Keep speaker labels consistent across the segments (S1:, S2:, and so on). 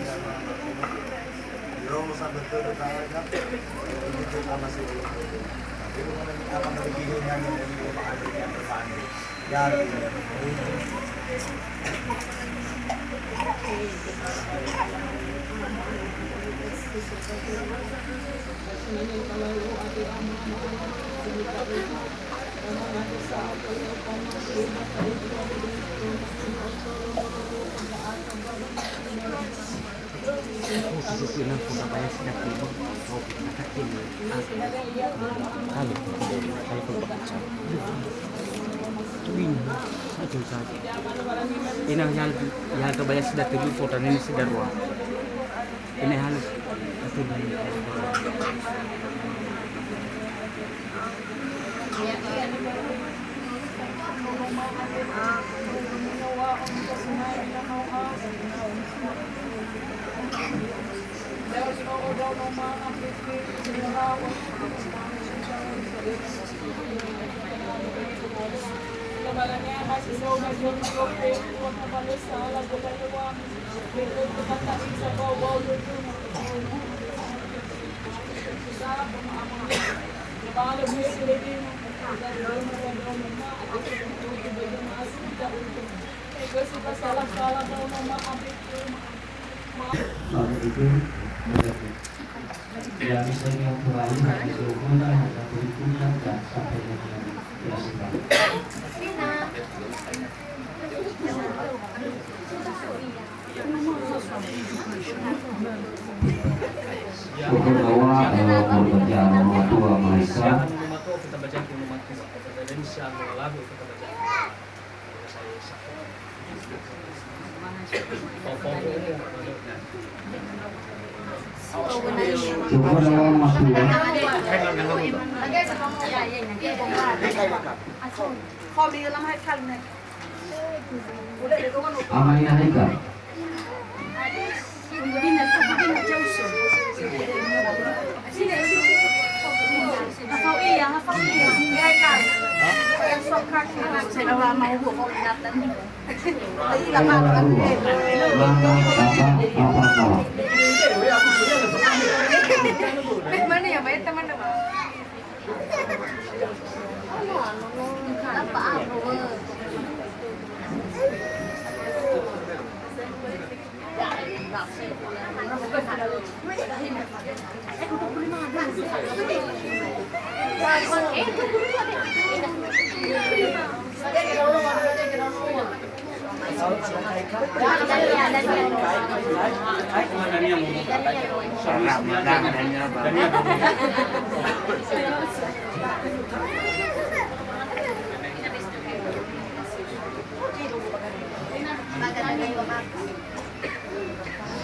S1: Yo sampai ke dekat ini kita masih itu apa kegigihan dari yang depan ya
S2: Susunan pun apa yang sedang tiba kopi kata ini kalau pun baca ini satu saja ini yang kebanyakan sudah tiba foto ini sudah ruang ini halus itu yang bisa dilakukan hanya sehubungan atau berhubungan dan sampai dengan dilakukan. Syukur bahwa bekerja rumah tua Malaysia. Kita baca di rumah tua dan insya Allah kita baca. Coba dalam masuk ya. Amaya Haika.
S3: Mana ya, baik teman-teman. Apa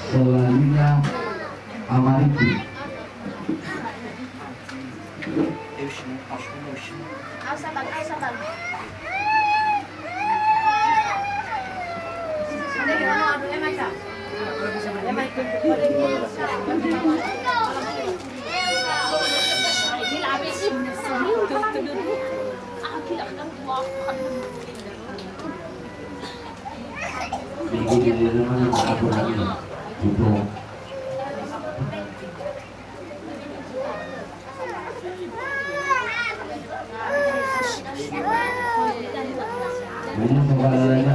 S2: Selanjutnya Amariti. Ini di mana aku lagi itu. Ini sebenarnya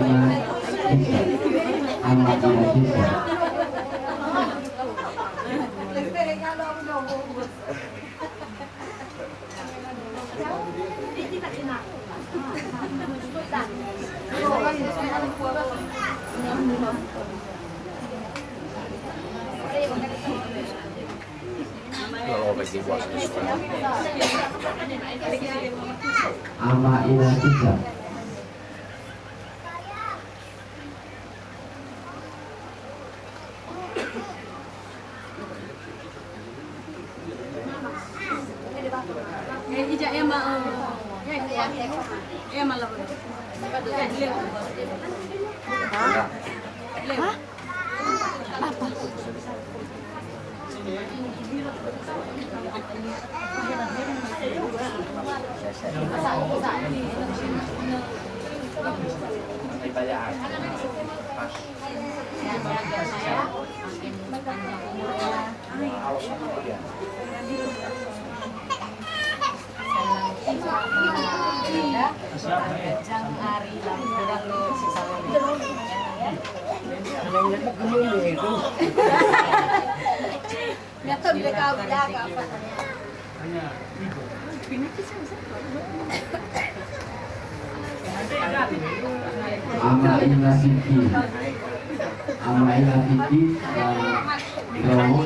S2: anak kita. Ama ina kita.
S3: Nyata bila kau bila apa?
S2: Hanya itu.
S4: Ama ila Siti, Ama ila Siti dan Romo.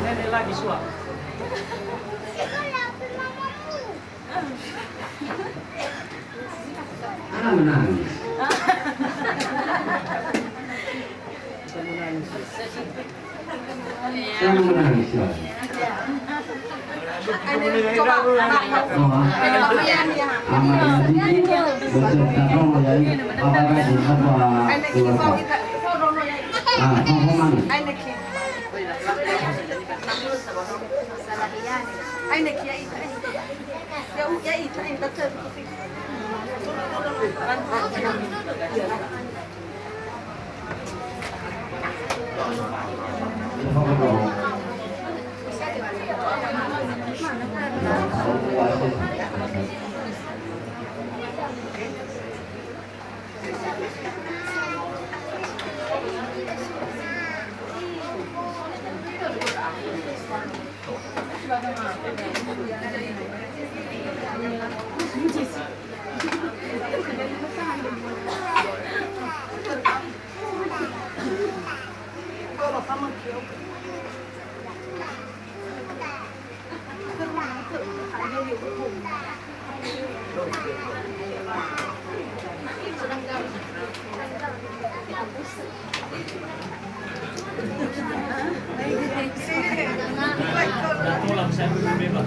S2: Nenek lagi suap.
S4: Anak menangis. Jangan menangis lagi.
S3: Coba
S4: Ama ila Siti beserta Romo dari apakah di keluarga? Pemanis.
S2: Pulang saya bebas.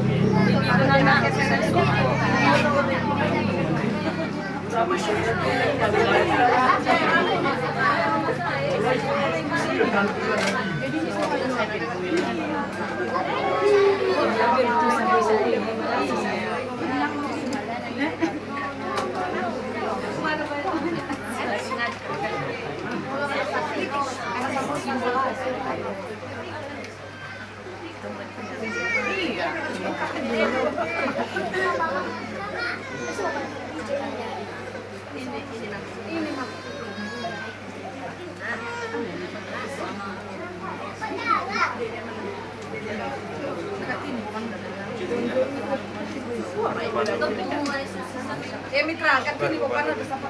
S3: Mitra, kan kini bukan ada sama.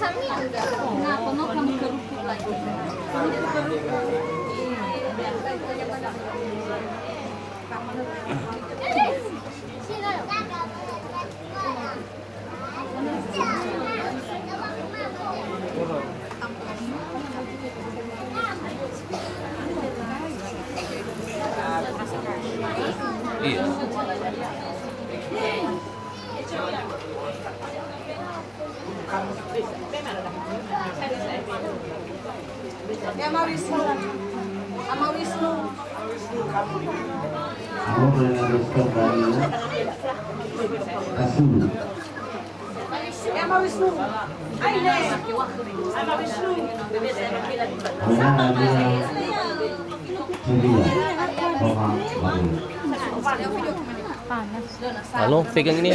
S5: Kenapa mau kamu kerupuk lagi?
S6: Iya.
S3: Sama Wisnu. Sama Wisnu.
S4: Aku meneruskan dari Kasulu.
S3: Sama Wisnu. Aine. Sama Wisnu.
S4: Benar dia Julia Roma Baru.
S6: Ano, pegang ini.